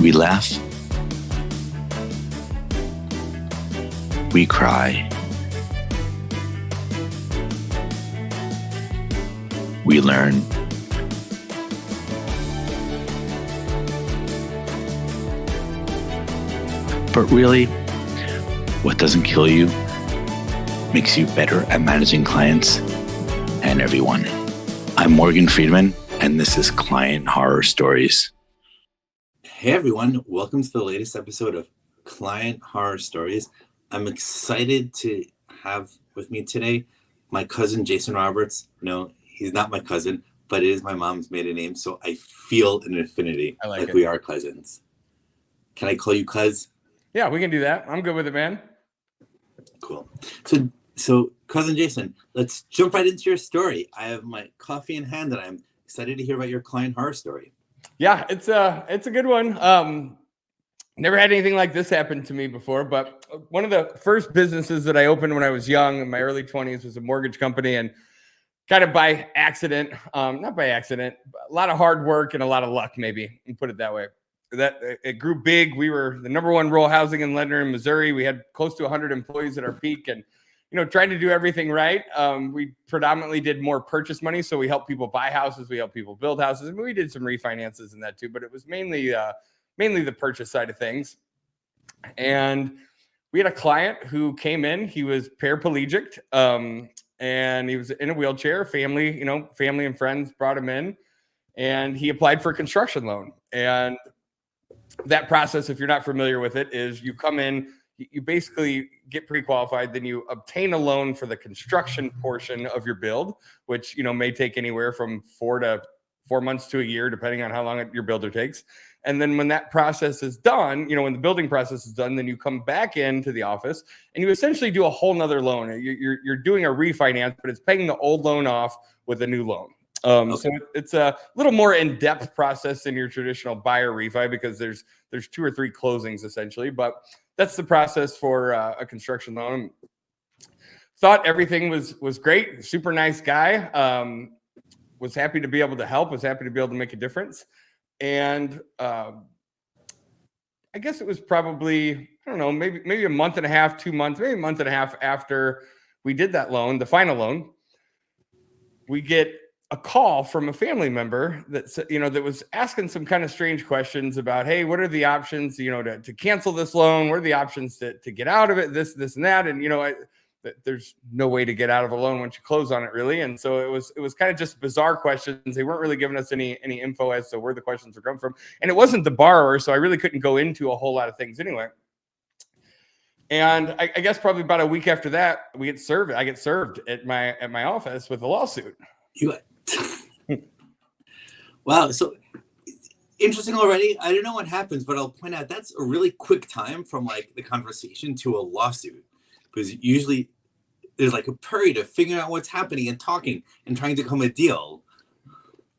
We laugh. We cry. We learn. But really, what doesn't kill you makes you better at managing clients and everyone. I'm Morgan Friedman, and this is Client Horror Stories. Hey everyone, welcome to the latest episode of Client Horror Stories. I'm excited to have with me today my cousin Jason Roberts. No, he's not my cousin, but it is my mom's maiden name, so I feel an affinity, like we are cousins. Can I call you cuz? Yeah, we can do that. I'm good with it, man. Cool. So cousin Jason, let's jump right into your story. I have my coffee in hand and I'm excited to hear about your client horror story. Yeah, it's a good one. Never had anything like this happen to me before, but one of the first businesses that I opened when I was young, in my early 20s, was a mortgage company, and kind of by accident, not by accident, a lot of hard work and a lot of luck, maybe, and put it that way. That it grew big. We were the number one rural housing and lender in Missouri. We had close to 100 employees at our peak, and trying to do everything right. We predominantly did more purchase money, so we helped people buy houses, we helped people build houses, and we did some refinances in that too. But it was mainly the purchase side of things. And we had a client who came in. He was paraplegic, and he was in a wheelchair. Family and friends brought him in, and he applied for a construction loan. And that process, if you're not familiar with it, is you come in, you basically get pre-qualified, then you obtain a loan for the construction portion of your build, which may take anywhere from 4 months to a year, depending on how long your builder takes. And then when that process is done, when the building process is done, then you come back into the office and you essentially do a whole nother loan. You're doing a refinance, but it's paying the old loan off with a new loan. Okay. So it's a little more in-depth process than your traditional buyer refi, because there's 2 or 3 closings essentially, but that's the process for a construction loan. Thought everything was great. Super nice guy. Was happy to be able to help. Was happy to be able to make a difference. And I guess it was probably, I don't know, maybe a month and a half, 2 months, maybe a month and a half after we did that loan, the final loan, we get a call from a family member that was asking some kind of strange questions about, hey, what are the options, to cancel this loan? What are the options to get out of it? This and that. And, there's no way to get out of a loan once you close on it, really. And so it was kind of just bizarre questions. They weren't really giving us any info as to where the questions were coming from. And it wasn't the borrower, so I really couldn't go into a whole lot of things anyway. And I guess probably about a week after that, I get served at my office with a lawsuit. Wow. So interesting already. I don't know what happens, but I'll point out that's a really quick time from like the conversation to a lawsuit, because usually there's like a period of figuring out what's happening and talking and trying to come a deal.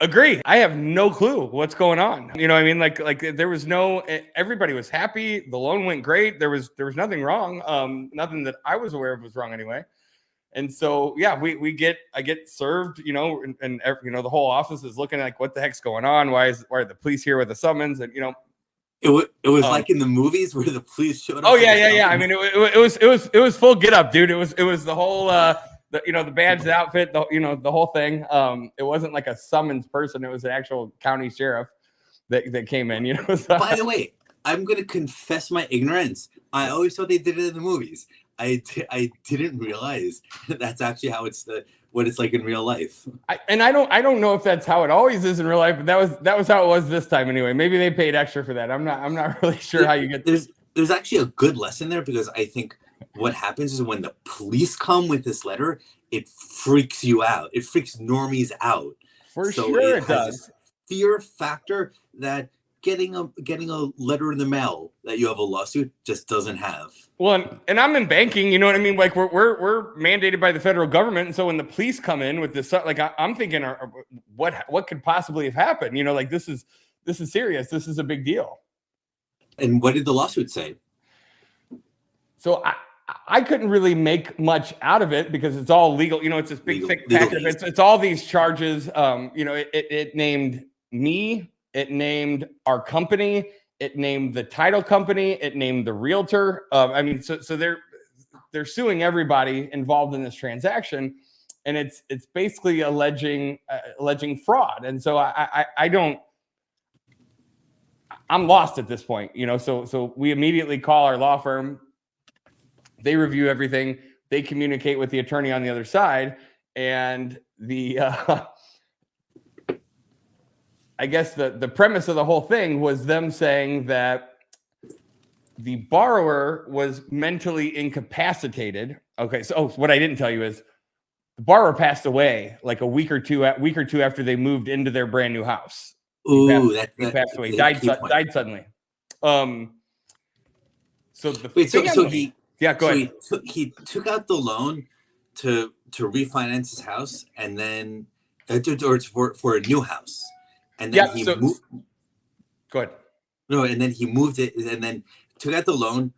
Agree. I have no clue what's going on. You know what I mean? Like there was everybody was happy. The loan went great. There was nothing wrong. Nothing that I was aware of was wrong anyway. And so, yeah, I get served, and the whole office is looking like, what the heck's going on? Why are the police here with a summons? And, it was like in the movies where the police showed up. Oh yeah. I mean, it was full get up, dude. It was the whole, the badge, the outfit, the whole thing. It wasn't like a summons person. It was an actual county sheriff that came in, So. By the way, I'm going to confess my ignorance. I always thought they did it in the movies. I didn't realize that's actually how what it's like in real life. I don't know if that's how it always is in real life, but that was how it was this time anyway. Maybe they paid extra for that. I'm not really sure how you get this. There's actually a good lesson there, because I think what happens is when the police come with this letter, it freaks you out. It freaks normies out. For sure it does. Fear factor that getting a letter in the mail that you have a lawsuit just doesn't have. Well, and I'm in banking, you know what I mean? Like we're mandated by the federal government, and so when the police come in with this, like I'm thinking, what could possibly have happened? Like this is serious. This is a big deal. And what did the lawsuit say? So I couldn't really make much out of it because it's all legal. It's this big thick packet. It's all these charges. It named me. It named our company. It named the title company. It named the realtor. I mean, so they're suing everybody involved in this transaction, and it's basically alleging fraud. And so I don't. I'm lost at this point, So we immediately call our law firm. They review everything. They communicate with the attorney on the other side, and I guess the premise of the whole thing was them saying that the borrower was mentally incapacitated. Okay, so what I didn't tell you is the borrower passed away like a week or two after they moved into their brand new house. Ooh, he passed away. Died suddenly. So the go ahead. He took out the loan to refinance his house, and then for a new house, and then moved. Go ahead. No, and then he moved it, and then took out the loan.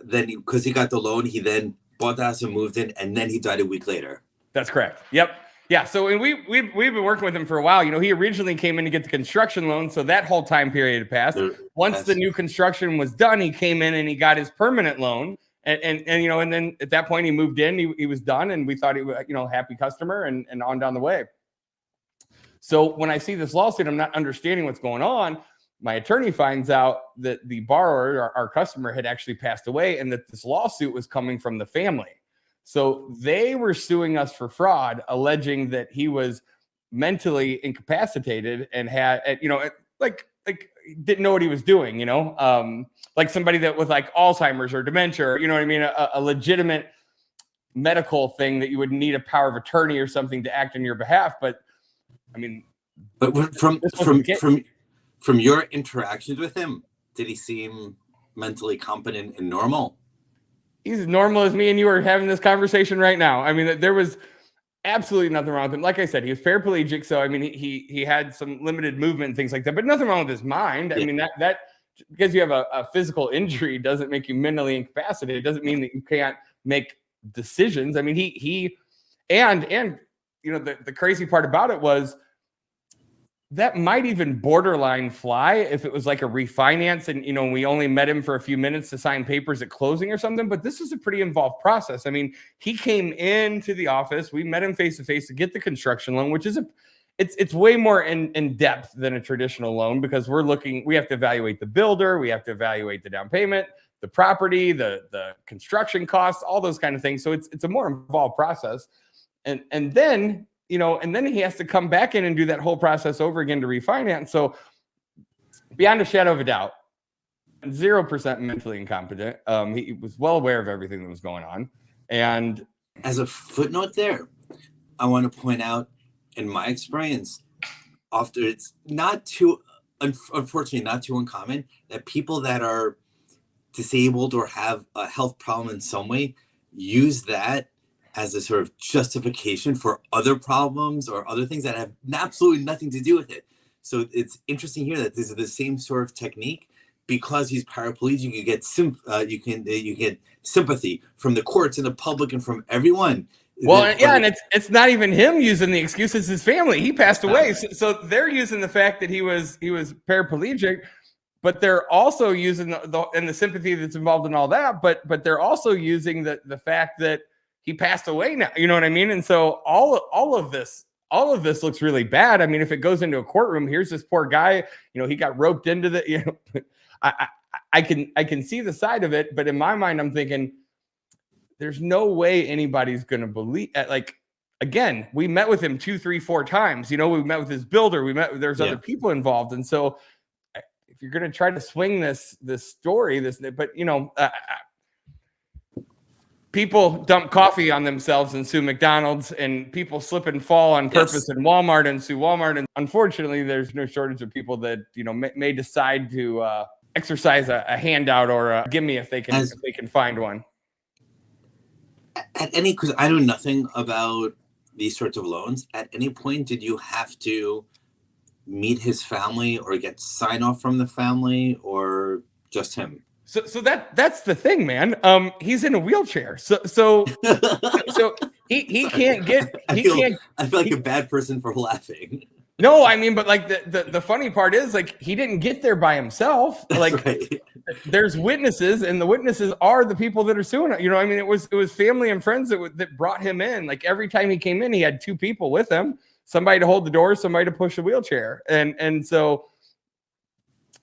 Then because he got the loan, he then bought the house and moved in, and then he died a week later. That's correct. Yep. Yeah. So we've been working with him for a while. He originally came in to get the construction loan, so that whole time period had passed. Once the new construction was done, he came in and he got his permanent loan. And then at that point he moved in, he was done, and we thought he was, happy customer and on down the way. So when I see this lawsuit, I'm not understanding what's going on. My attorney finds out that the borrower, our customer, had actually passed away, and that this lawsuit was coming from the family. So they were suing us for fraud, alleging that he was mentally incapacitated and had, like didn't know what he was doing, like somebody that with like Alzheimer's or dementia, or, a legitimate medical thing that you would need a power of attorney or something to act on your behalf. But I mean, from your interactions with him, did he seem mentally competent and normal? He's as normal as me and you are having this conversation right now. I mean, there was absolutely nothing wrong with him. Like I said, he was paraplegic, so I mean, he had some limited movement and things like that, but nothing wrong with his mind. I mean, that because you have a physical injury doesn't make you mentally incapacitated. It doesn't mean that you can't make decisions. I mean, he the crazy part about it was that might even borderline fly if it was like a refinance and, we only met him for a few minutes to sign papers at closing or something. But this is a pretty involved process. I mean, he came into the office. We met him face to face to get the construction loan, which is it's way more in depth than a traditional loan, because we have to evaluate the builder. We have to evaluate the down payment, the property, the construction costs, all those kind of things. So it's a more involved process. And then he has to come back in and do that whole process over again to refinance. So beyond a shadow of a doubt, 0% mentally incompetent. He was well aware of everything that was going on. And as a footnote there, I want to point out, in my experience, often it's unfortunately not too uncommon that people that are disabled or have a health problem in some way use that as a sort of justification for other problems or other things that have absolutely nothing to do with it. So it's interesting here that this is the same sort of technique. Because he's paraplegic, you get you get sympathy from the courts and the public and from everyone. Well, and it's not even him using the excuse; it's his family. He passed away, so they're using the fact that he was paraplegic, but they're also using the sympathy that's involved in all that. But they're also using the fact that he passed away now. You know what I mean? And so all of this looks really bad. I mean, if it goes into a courtroom, here's this poor guy. He got roped into the. I can see the side of it, but in my mind, I'm thinking there's no way anybody's going to believe. Like, again, we met with him 2, 3, 4 times. We met with his builder. There's other people involved, and so if you're going to try to swing this story, but people dump coffee on themselves and sue McDonald's, and people slip and fall on purpose in Walmart and sue Walmart. And unfortunately, there's no shortage of people that may decide to exercise a handout or a gimme if they can find one. Because I know nothing about these sorts of loans. At any point, did you have to meet his family or get sign off from the family, or just him? So that's the thing, man. He's in a wheelchair, so he can't get. I feel like a bad person for laughing. No, I mean, but like the funny part is like he didn't get there by himself. Like Right. there's witnesses, and the witnesses are the people that are suing. You know, I mean, it was family and friends that brought him in. Like every time he came in, he had two people with him, somebody to hold the door, somebody to push the wheelchair, and so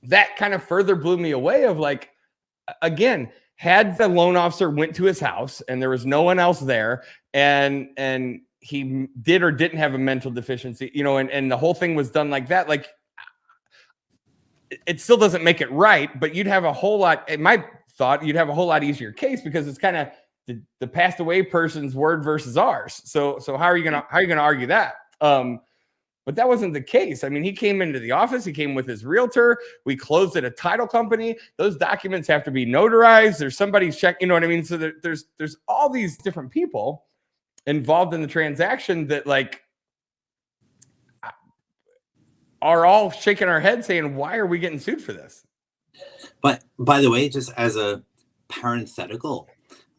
that kind of further blew me away. Of like, again, had the loan officer went to his house and there was no one else there, and he did or didn't have a mental deficiency, you know, and the whole thing was done like that, like it still doesn't make it right, but you'd have a whole lot, in my thought, you'd have a whole lot easier case because it's kind of the passed away person's word versus ours. So how are you gonna argue that? But that wasn't the case. I mean, he came into the office, he came with his realtor, we closed at a title company. Those documents have to be notarized. There's somebody's check, you know what I mean? So there's all these different people involved in the transaction that like are all shaking our head saying, why are we getting sued for this? But by the way, just as a parenthetical,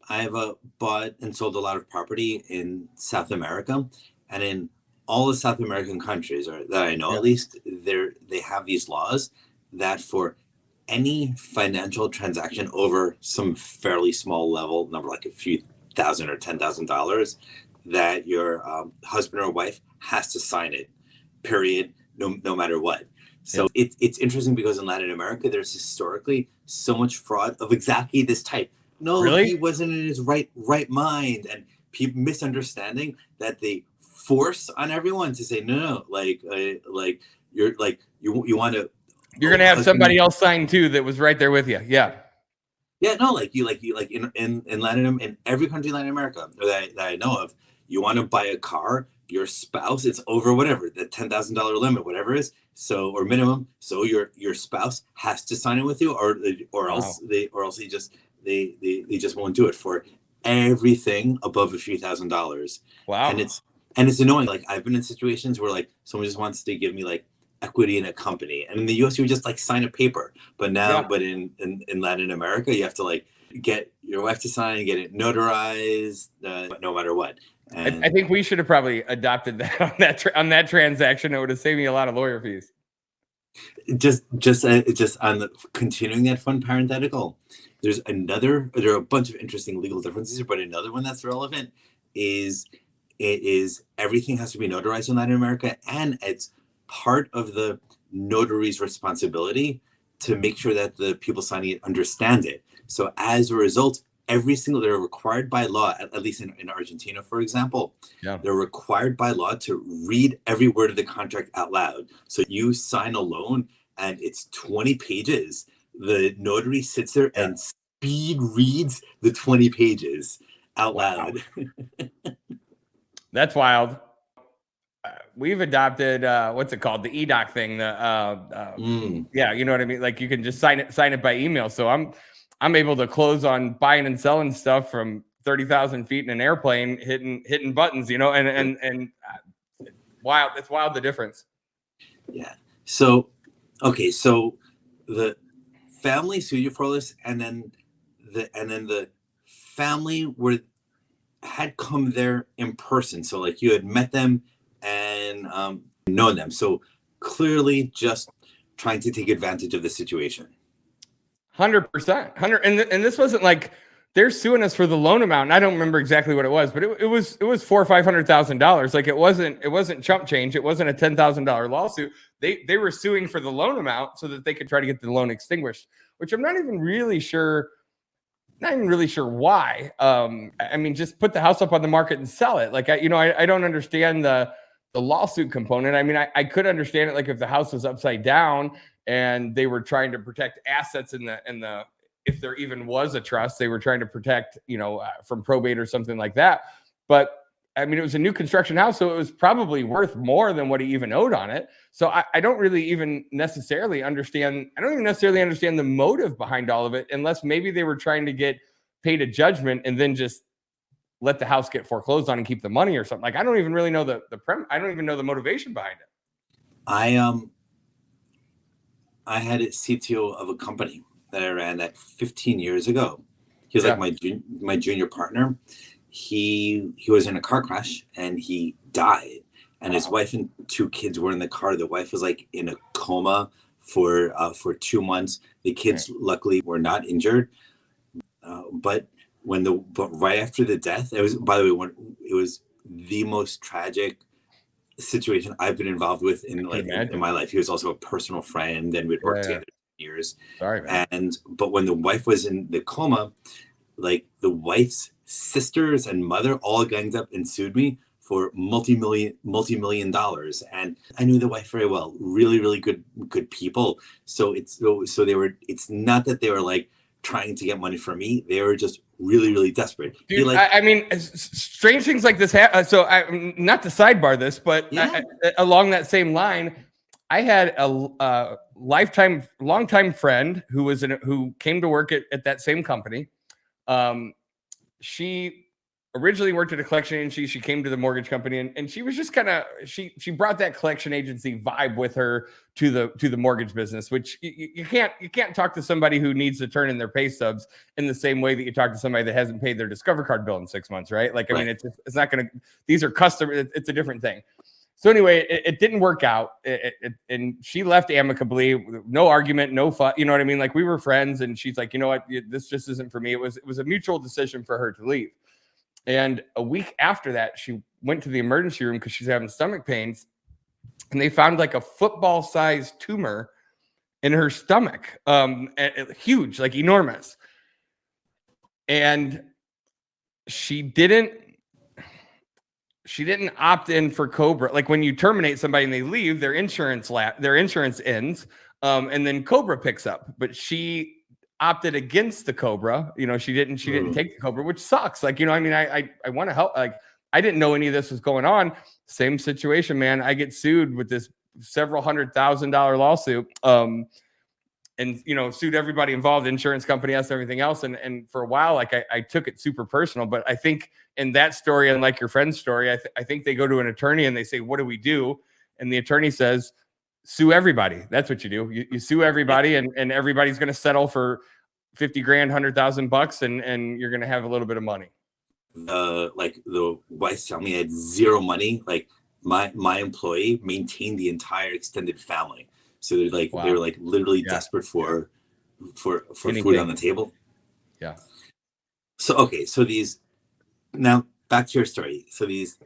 I've bought and sold a lot of property in South America, and in all the South American countries, or that I know at least, they have these laws that for any financial transaction over some fairly small level number, like a few thousand or $10,000, that your husband or wife has to sign it, period, no matter what. So it's interesting because in Latin America, there's historically so much fraud of exactly this type. No, really? He wasn't in his right mind, and people misunderstanding that they force on everyone to say no, like you're like you want to. You're gonna have somebody else sign too that was right there with you. Yeah. Yeah, no, like in Latin, in every country in Latin America that I know of, you want to buy a car, your spouse, it's over whatever the $10,000 limit, whatever it is, so or minimum, so your spouse has to sign it with you, or else they just won't do it for everything above a few $1,000s. Wow. And it's annoying. Like I've been in situations where like someone just wants to give me like equity in a company, and in the US you would just like sign a paper, but in Latin America you have to like get your wife to sign, get it notarized, no matter what. And I think we should have probably adopted that on that transaction. It would have saved me a lot of lawyer fees. Just on the continuing that fun parenthetical, there are a bunch of interesting legal differences, but another one that's relevant is everything has to be notarized in Latin America, and it's part of the notary's responsibility to make sure that the people signing it understand it. So as a result, they're required by law, at least in Argentina, for example, they're required by law to read every word of the contract out loud. So you sign a loan and it's 20 pages. The notary sits there and speed reads the 20 pages out loud. That's wild. We've adopted what's it called, the eDoc thing. Yeah, you know what I mean. Like you can just sign it by email. So I'm able to close on buying and selling stuff from 30,000 feet in an airplane, hitting buttons. You know, and wild. It's wild the difference. Yeah. So, okay. So the family sued you for this, and then the family had come there in person. So like you had met them and known them. So clearly just trying to take advantage of the situation. 100%. And this wasn't like they're suing us for the loan amount. And I don't remember exactly what it was, but it was $400,000 or $500,000. Like it wasn't chump change. It wasn't a $10,000 lawsuit. They were suing for the loan amount so that they could try to get the loan extinguished, which I'm not even really sure why. I mean, just put the house up on the market and sell it. Like I don't understand the lawsuit component. I mean, I could understand it like if the house was upside down and they were trying to protect assets in the if there even was a trust, they were trying to protect, from probate or something like that. But I mean, it was a new construction house, so it was probably worth more than what he even owed on it. So I don't really even necessarily understand. I don't even necessarily understand the motive behind all of it, unless maybe they were trying to get paid a judgment and then just let the house get foreclosed on and keep the money or something. Like I don't even really know I don't even know the motivation behind it. I had a CTO of a company that I ran that 15 years ago. He was like my junior partner. He was in a car crash and he died. and his wife and 2 kids were in the car. The wife was like in a coma for 2 months. The kids luckily were not injured, but right after the death, it was, by the way, it was the most tragic situation I've been involved with in my life. He was also a personal friend, and we'd worked together for years. Sorry, man. But when the wife was in the coma, like the wife's sisters and mother all ganged up and sued me for multi-million dollars. And I knew the wife very well, really, really good people. So it's not that they were like trying to get money from me. They were just really, really desperate. Dude, I mean, strange things like this happen. So not to sidebar this, but along that same line, I had a longtime friend who came to work at that same company. She originally worked at a collection agency. She came to the mortgage company, and she was just kind of she brought that collection agency vibe with her to the mortgage business, which you can't talk to somebody who needs to turn in their pay stubs in the same way that you talk to somebody that hasn't paid their Discover card bill in 6 months, right? Like, I mean, it's not going to. These are customers. It's a different thing. So anyway, it didn't work out, and she left amicably, no argument, no fuss. You know what I mean? Like, we were friends, and she's like, you know what, this just isn't for me. It was a mutual decision for her to leave. And a week after that, she went to the emergency room because she's having stomach pains, and they found like a football-sized tumor in her stomach, huge, like enormous. And she didn't opt in for Cobra. Like, when you terminate somebody and they leave, their insurance ends, and then Cobra picks up. But she opted against the Cobra. You know, she didn't take the Cobra, which sucks. Like, you know, I mean, I want to help. Like, I didn't know any of this was going on. Same situation, man. I get sued with this several $100,000 lawsuit. And, you know, sued everybody involved, insurance company, us, everything else. And for a while, like, I took it super personal. But I think in that story, and like your friend's story, I think they go to an attorney and they say, what do we do? And the attorney says, sue everybody. That's what you do. You sue everybody, and everybody's going to settle for 50 grand, $100,000, and you're going to have a little bit of money. Like, the wife's family had zero money. Like, my employee maintained the entire extended family. So they're like, they were like literally desperate for food on the table. Yeah. So, now back to your story. So these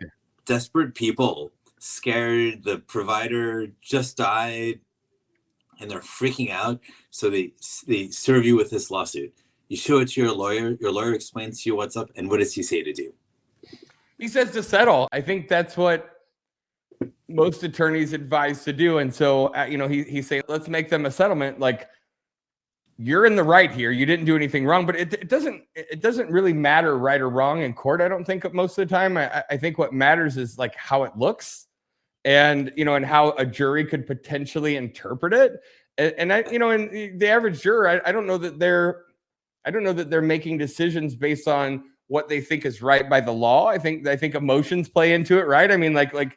desperate people, scared, the provider just died, and they're freaking out. So they serve you with this lawsuit. You show it to your lawyer. Your lawyer explains to you what's up, and what does he say to do? He says to settle. I think that's what most attorneys advise to do. And so, you know, he's saying, let's make them a settlement. Like, you're in the right here. You didn't do anything wrong, but it doesn't really matter right or wrong in court. I don't think most of the time. I think what matters is like how it looks, and, you know, and how a jury could potentially interpret it. And I, you know, and the average juror, I don't know that they're making decisions based on what they think is right by the law. I think emotions play into it, right? I mean, like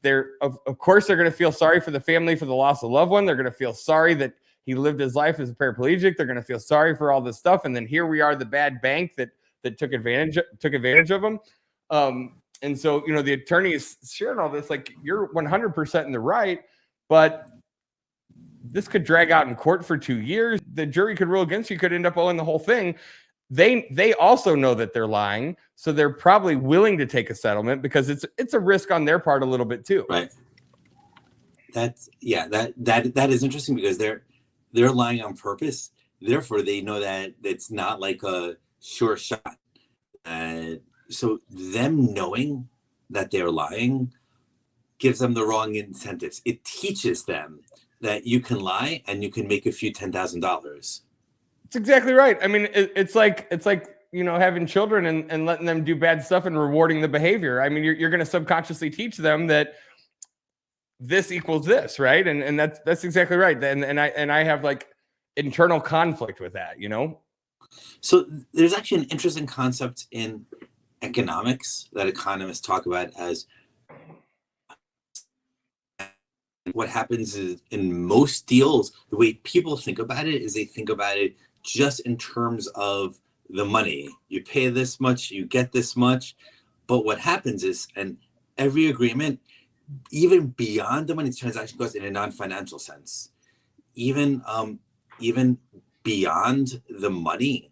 they're of course they're going to feel sorry for the family for the loss of a loved one. They're going to feel sorry that he lived his life as a paraplegic. They're going to feel sorry for all this stuff, and then here we are, the bad bank that took advantage of him. And so, you know, the attorney is sharing all this, like, you're 100% in the right, but this could drag out in court for 2 years. The jury could rule against you, could end up owing the whole thing. They also know that they're lying, so they're probably willing to take a settlement because it's a risk on their part a little bit too. Right. That is interesting because they're lying on purpose. Therefore, they know that it's not like a sure shot. So them knowing that they're lying gives them the wrong incentives. It teaches them that you can lie and you can make a few $10,000. It's exactly right. I mean, it's like, you know, having children and letting them do bad stuff and rewarding the behavior. I mean, you're going to subconsciously teach them that this equals this, right? And that's exactly right. And I have like internal conflict with that, you know? So there's actually an interesting concept in economics that economists talk about as what happens is in most deals, the way people think about it is they think about it just in terms of the money. You pay this much, you get this much. But what happens is, and every agreement even beyond the money transaction cost in a non-financial sense, even beyond the money,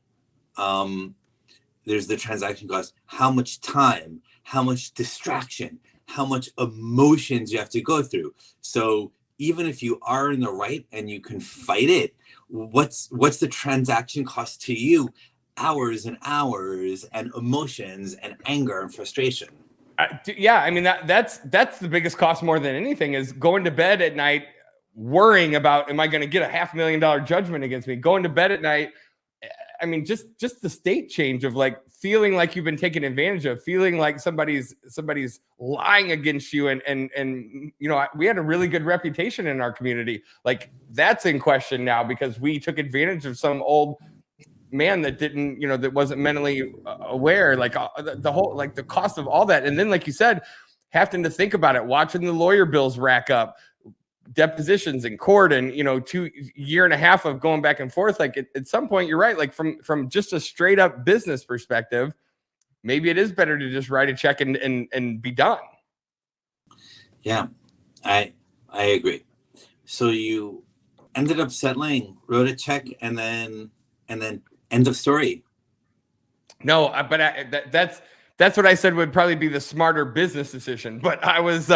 there's the transaction cost, how much time, how much distraction, how much emotions you have to go through. So even if you are in the right and you can fight it, what's the transaction cost to you? Hours and hours and emotions and anger and frustration. Yeah, I mean that's the biggest cost more than anything, is going to bed at night worrying about, am I going to get a $500,000 judgment against me? Going to bed at night, I mean, just the state change of like feeling like you've been taken advantage of, feeling like somebody's lying against you, and you know, we had a really good reputation in our community. Like that's in question now because we took advantage of some old man that didn't, you know, that wasn't mentally aware, like the whole, like the cost of all that. And then, like you said, having to think about it, watching the lawyer bills rack up, depositions in court, and, you know, 2 years and a half of going back and forth. Like at some point, you're right. Like from just a straight up business perspective, maybe it is better to just write a check and be done. Yeah, I agree. So you ended up settling, wrote a check, and then end of story. No, but that's what I said would probably be the smarter business decision. But I was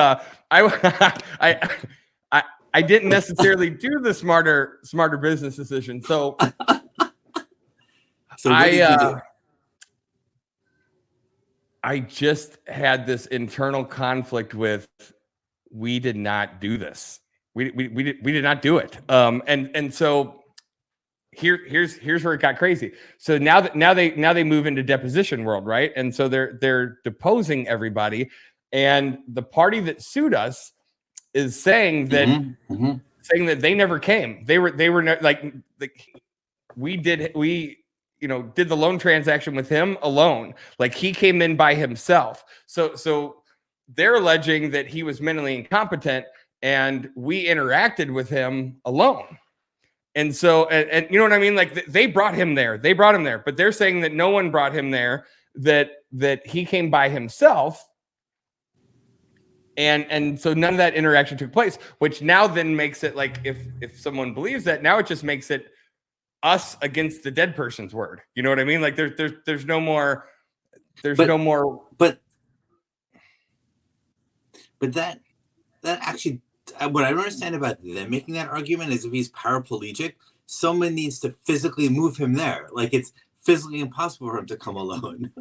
I didn't necessarily do the smarter business decision. So what did you do? I just had this internal conflict with, we did not do this. We did not do it. And so here's where it got crazy. So now they move into deposition world, right? And so they're deposing everybody, and the party that sued us is saying that saying that they never came. They were like we did the loan transaction with him alone. Like he came in by himself. So they're alleging that he was mentally incompetent and we interacted with him alone. And so, and you know what I mean? Like they brought him there, but they're saying that no one brought him there, that he came by himself. And so none of that interaction took place, which now then makes it like, if someone believes that, now it just makes it us against the dead person's word. You know what I mean? Like there's no more, but that actually, what I don't understand about them making that argument is, if he's paraplegic, someone needs to physically move him there. Like it's physically impossible for him to come alone.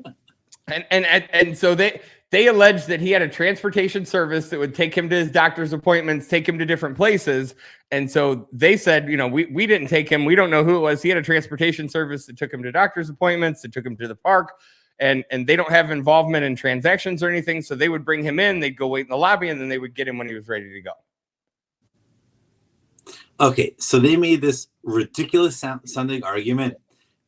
And so they alleged that he had a transportation service that would take him to his doctor's appointments, take him to different places. And so they said, you know, we didn't take him. We don't know who it was. He had a transportation service that took him to doctor's appointments, that took him to the park. And they don't have involvement in transactions or anything. So they would bring him in, they'd go wait in the lobby, and then they would get him when he was ready to go. Okay, so they made this ridiculous sounding argument,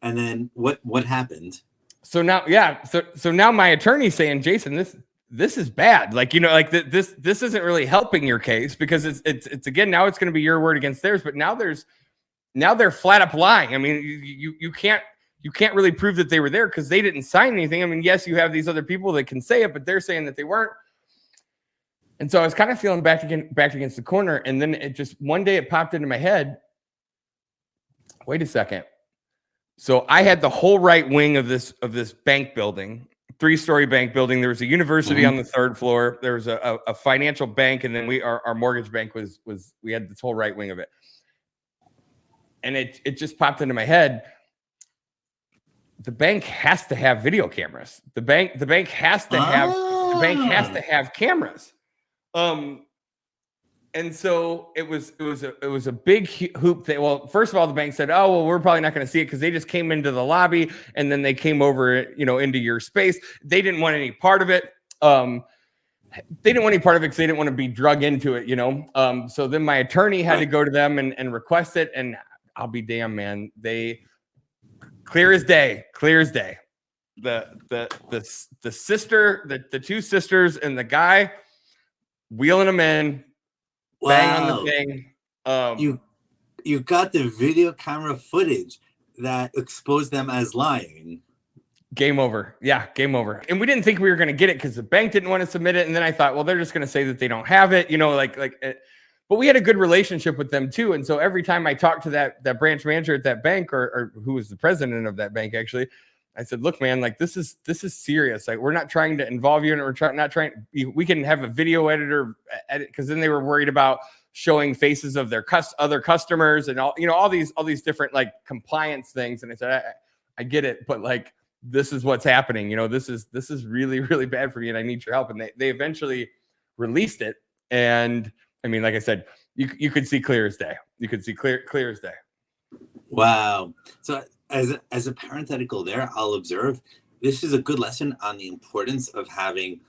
and then what happened? So now, yeah, so now my attorney's saying, Jason, this is bad. Like, you know, like this isn't really helping your case, because it's again, now it's going to be your word against theirs. But now they're flat up lying. I mean, you can't really prove that they were there because they didn't sign anything. I mean, yes, you have these other people that can say it, but they're saying that they weren't. And so I was kind of feeling back against the corner. And then it just, one day it popped into my head, wait a second. So I had the whole right wing of this bank building, 3-story bank building. There was a university on the 3rd floor. There was a financial bank. And then our mortgage bank was we had this whole right wing of it. And it just popped into my head. The bank has to have video cameras. The bank has to have cameras. And so it was a big hoop thing. Well, first of all, the bank said, "Oh, well, we're probably not going to see it because they just came into the lobby and then they came over, you know, into your space. They didn't want any part of it. They didn't want any part of it because they didn't want to be drug into it, you know. So then my attorney had to go to them and request it. And I'll be damned, man. They clear as day. The sister, the 2 sisters, and the guy wheeling them in. Wow. Bang on the thing. You got the video camera footage that exposed them as lying. Game over. Yeah, game over. And we didn't think we were going to get it because the bank didn't want to submit it. And then I thought, well, they're just going to say that they don't have it, but we had a good relationship with them too. And so every time I talked to that branch manager at that bank or who was the president of that bank, actually, I said, look, man, like this is serious. Like we're not trying to involve you in it. We can have a video editor edit, because then they were worried about showing faces of their other customers and all these different like compliance things. And I said, I get it, but like, this is what's happening. This is really, really bad for me and I need your help. And they eventually released it. And I mean, like I said, you could see clear as day. You could see clear as day. Wow. So as a parenthetical there, I'll observe this is a good lesson on the importance of having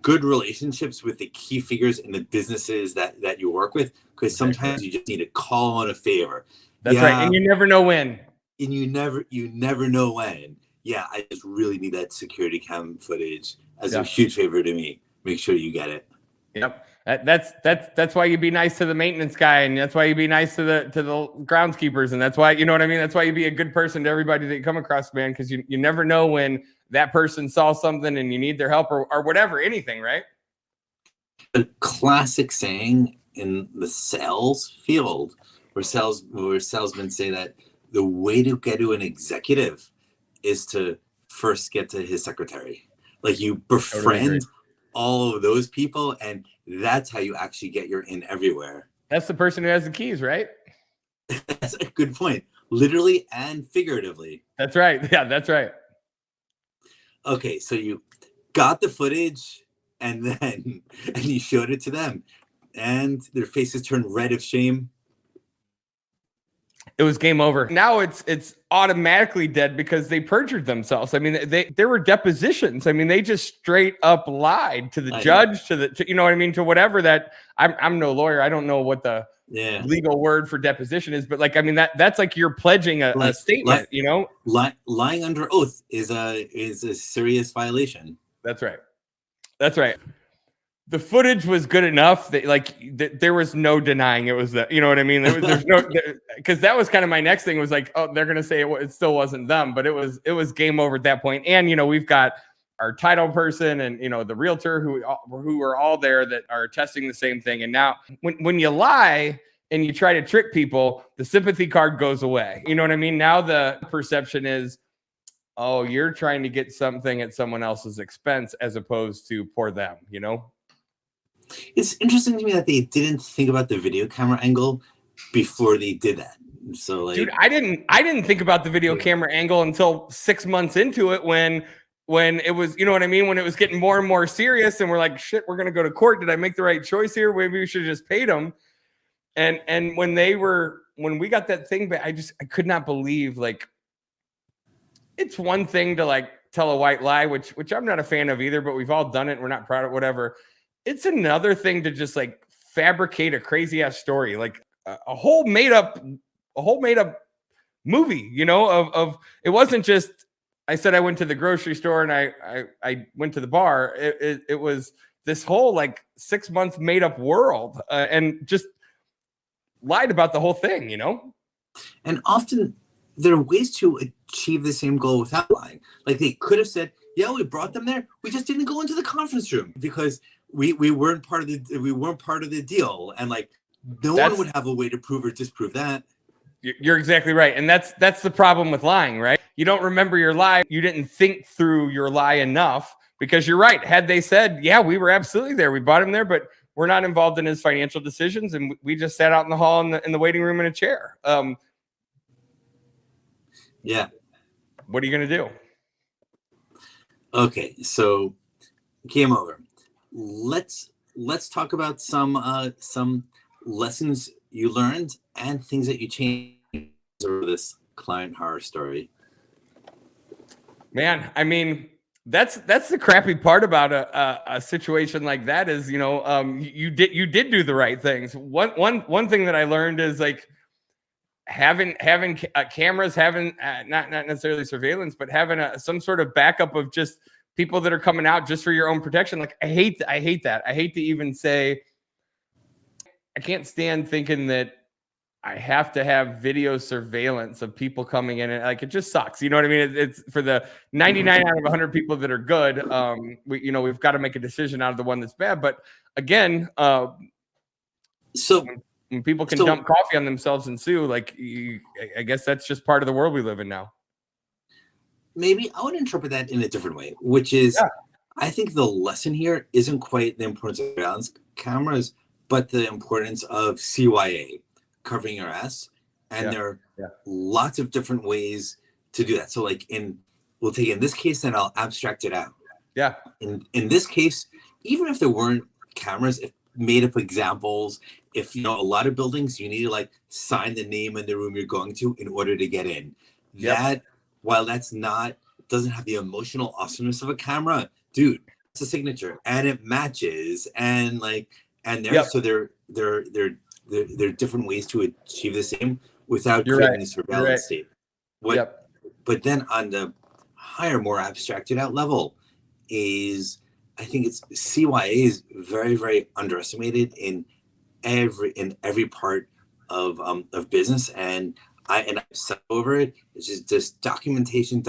good relationships with the key figures in the businesses that you work with, because sometimes you just need to call on a favor. That's right. And you never know when. And you never know when. Yeah, I just really need that security cam footage as a huge favor to me. Make sure you get it. Yep. That's why you be nice to the maintenance guy, and that's why you be nice to the groundskeepers, and that's why, you know what I mean? That's why you be a good person to everybody that you come across, man, because you never know when that person saw something and you need their help or whatever, anything, right? A classic saying in the sales field where salesmen say that the way to get to an executive is to first get to his secretary. Like you befriend all of those people, and that's how you actually get your in everywhere. That's the person who has the keys, right? That's a good point. Literally and figuratively. That's right. Yeah, that's right. Okay, so you got the footage and you showed it to them, and their faces turned red of shame. It was game over. Now it's automatically dead because they perjured themselves. I mean, there were depositions. I mean, they just straight up lied to the judge, to you know what I mean, to whatever that. I'm no lawyer. I don't know what the legal word for deposition is, but like, I mean, that's like you're pledging a statement. Lying under oath is a serious violation. That's right. That's right. The footage was good enough that there was no denying it was that, you know what I mean? There's no, because that was kind of my next thing was like, oh, they're going to say it still wasn't them, but it was game over at that point. And, we've got our title person and, the realtor who are all there that are testing the same thing. And now when you lie and you try to trick people, the sympathy card goes away. You know what I mean? Now the perception is, oh, you're trying to get something at someone else's expense as opposed to for them, It's interesting to me that they didn't think about the video camera angle before they did that. So like, dude, I didn't think about the video camera angle until 6 months into it when it was, you know what I mean? When it was getting more and more serious and we're like, shit, we're going to go to court. Did I make the right choice here? Maybe we should have just paid them. And when we got that thing back, I could not believe, like, it's one thing to like tell a white lie, which I'm not a fan of either, but we've all done it. We're not proud of whatever. It's another thing to just like fabricate a crazy ass story, like a whole made up movie, of it wasn't just, I said I went to the grocery store and I went to the bar. It was this whole like 6 months made up world and just lied about the whole thing, And often there are ways to achieve the same goal without lying. Like they could have said, yeah, we brought them there. We just didn't go into the conference room because we weren't part of the deal, and like one would have a way to prove or disprove that. You're exactly right, and that's the problem with lying, right? You don't remember your lie. You didn't think through your lie enough, because you're right. Had they said, yeah, we were absolutely there, we bought him there, but we're not involved in his financial decisions, and we just sat out in the hall in the waiting room in a chair. Yeah. What are you gonna do? Okay, so game over. Let's talk about some lessons you learned and things that you changed over this client horror story. Man, I mean, that's the crappy part about a situation like that is, you did do the right things. One thing that I learned is like having cameras, having not necessarily surveillance, but having some sort of backup of just people that are coming out just for your own protection. Like I hate that. I hate to even say, I can't stand thinking that I have to have video surveillance of people coming in, and like, it just sucks. You know what I mean? It's for the 99 out of 100 people that are good. We've got to make a decision out of the one that's bad. But again, So when people can dump coffee on themselves and sue, like, I guess that's just part of the world we live in now. maybe I would interpret that in a different way, which is, I think the lesson here isn't quite the importance of surveillance cameras, but the importance of CYA, covering your ass. And there are lots of different ways to do that. So like we'll take in this case and I'll abstract it out. Yeah. In this case, even if there weren't cameras, if made up examples, if a lot of buildings you need to like sign the name in the room you're going to in order to get in. That, while that's doesn't have the emotional awesomeness of a camera, dude, it's a signature and it matches and so there are different ways to achieve the same without creating a surveillance state. But then on the higher, more abstracted out level is, I think it's CYA is very, very underestimated in every part of business, and I've said over it. It's just documentation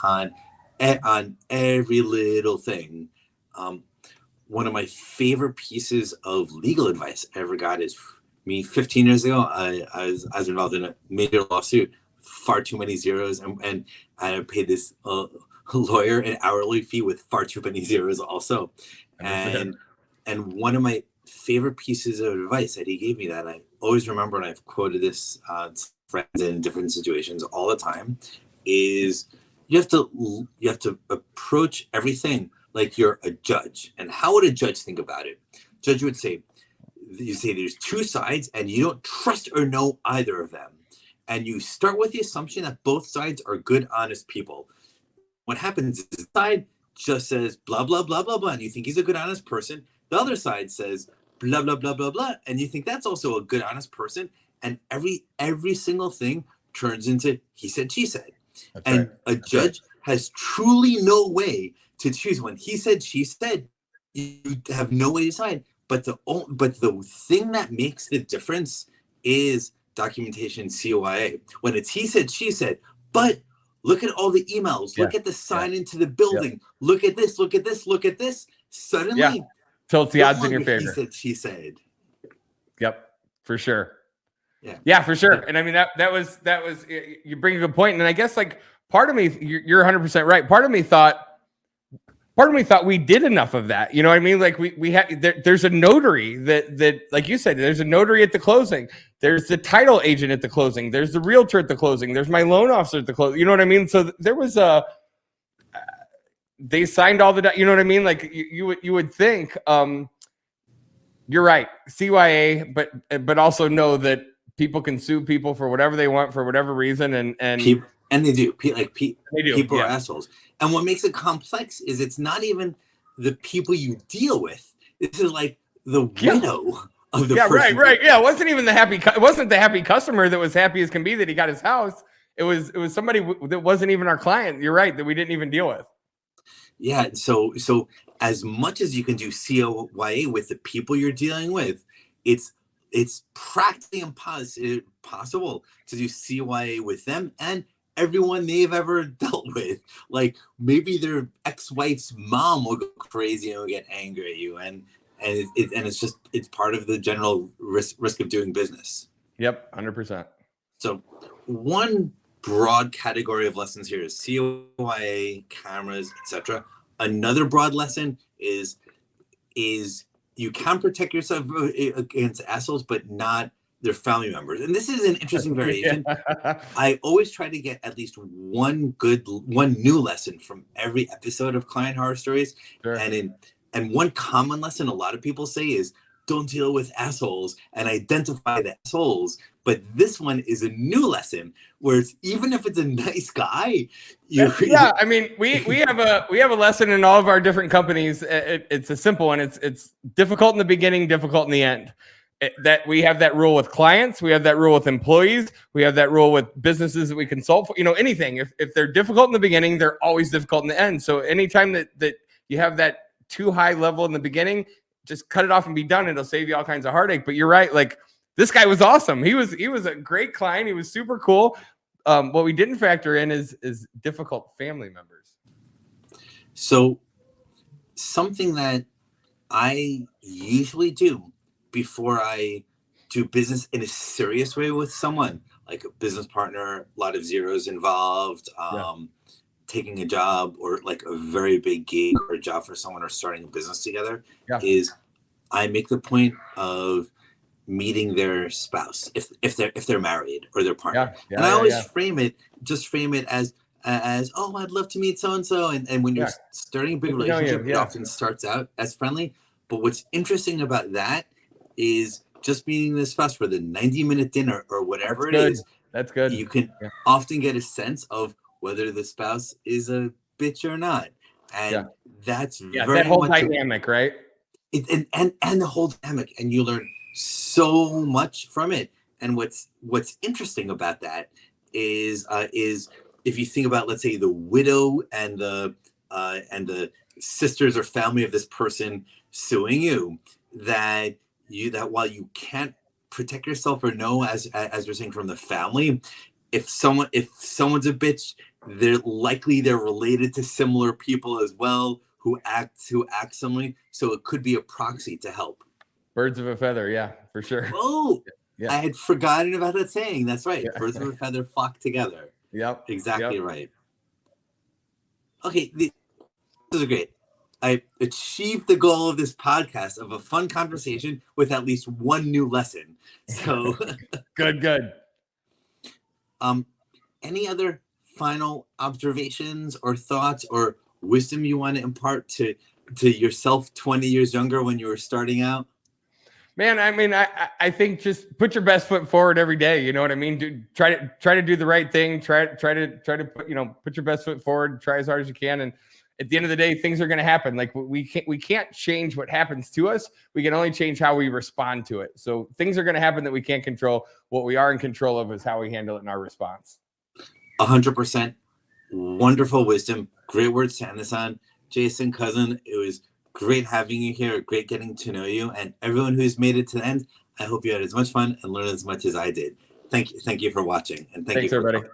on every little thing. One of my favorite pieces of legal advice I ever got is me 15 years ago. I was involved in a major lawsuit, far too many zeros, and I paid this lawyer an hourly fee with far too many zeros also. And one of my favorite pieces of advice that he gave me that I always remember, and I've quoted this to friends in different situations all the time, is you have to approach everything like you're a judge. And how would a judge think about it? Judge would say, there's two sides and you don't trust or know either of them. And you start with the assumption that both sides are good, honest people. What happens is the side just says blah, blah, blah, blah, blah, and you think he's a good, honest person. The other side says blah, blah, blah, blah, blah, and you think that's also a good, honest person. And every single thing turns into he said, she said. A judge has truly no way to choose. When he said, she said, you have no way to decide. But the thing that makes the difference is documentation, CYA. When it's he said, she said, but look at all the emails, look at the sign into the building, look at this, look at this, look at this. Suddenly, tilts the odds in your favor. He said, she said. Yep, for sure. Yeah, for sure. And I mean, that was you bring a good point. And I guess like part of me, you're 100% right. Part of me thought we did enough of that. You know what I mean? Like we had, there's a notary that, like you said, there's a notary at the closing. There's the title agent at the closing. There's the realtor at the closing. There's my loan officer at the closing. You know what I mean? So there was they signed all the, you know what I mean? Like you would think, you're right. CYA, but also know that people can sue people for whatever they want for whatever reason. And they do. People are assholes. And what makes it complex is it's not even the people you deal with. This is like the widow of the person. Right. Yeah, it wasn't even it wasn't the happy customer that was happy as can be that he got his house. It was somebody that wasn't even our client. You're right, that we didn't even deal with. Yeah. So as much as you can do CYA with the people you're dealing with, it's practically impossible to do CYA with them and everyone they've ever dealt with. Like maybe their ex-wife's mom will go crazy and will get angry at you, and it's part of the general risk of doing business. Yep, 100%. So one broad category of lessons here is CYA, cameras, etc. Another broad lesson is you can protect yourself against assholes, but not their family members. And this is an interesting variation. I always try to get at least one new lesson from every episode of Client Horror Stories. Sure. And one common lesson a lot of people say is don't deal with assholes and identify the assholes. But this one is a new lesson where even if it's a nice guy, I mean, we have a lesson in all of our different companies. It's a simple one. It's difficult in the beginning, difficult in the end. That we have that rule with clients, we have that rule with employees, we have that rule with businesses that we consult for. Anything. If they're difficult in the beginning, they're always difficult in the end. So anytime that you have that too high level in the beginning, just cut it off and be done. It'll save you all kinds of heartache. But you're right. Like this guy was awesome. He was a great client. He was super cool. What we didn't factor in is difficult family members. So something that I usually do before I do business in a serious way with someone, like a business partner, a lot of zeros involved, taking a job or like a very big gig or a job for someone or starting a business together, is I make the point of meeting their spouse if they're married or their partner. And I always frame it as oh, I'd love to meet so and so. And when you're starting a big relationship, it often starts out as friendly. But what's interesting about that is just meeting the spouse for the 90-minute dinner or whatever is. That's good. You can often get a sense of whether the spouse is a bitch or not. And that's very that whole much dynamic, right? And the whole dynamic. And you learn so much from it. And what's interesting about that is if you think about, let's say, the widow and the sisters or family of this person suing you, that while you can't protect yourself or know, as we're saying, from the family, if someone's a bitch, they're related to similar people as well who act similarly. So it could be a proxy to help. Birds of a feather, yeah, for sure. Oh, I had forgotten about that saying. That's right. Birds of a feather flock together. Yep. Exactly right. Okay, this is great. I achieved the goal of this podcast of a fun conversation with at least one new lesson. So good. Any other final observations or thoughts or wisdom you want to impart to yourself 20 years younger when you were starting out? Man, I mean, I think just put your best foot forward every day. You know what I mean? Try to do the right thing. Try to put your best foot forward. Try as hard as you can. And at the end of the day, things are going to happen. Like we can't change what happens to us. We can only change how we respond to it. So things are going to happen that we can't control. What we are in control of is how we handle it in our response. 100%. Wonderful wisdom. Great words to end this on. Jason, cousin, it was great having you here. Great getting to know you. And everyone who's made it to the end, I hope you had as much fun and learned as much as I did. Thank you for watching. And thanks, everybody.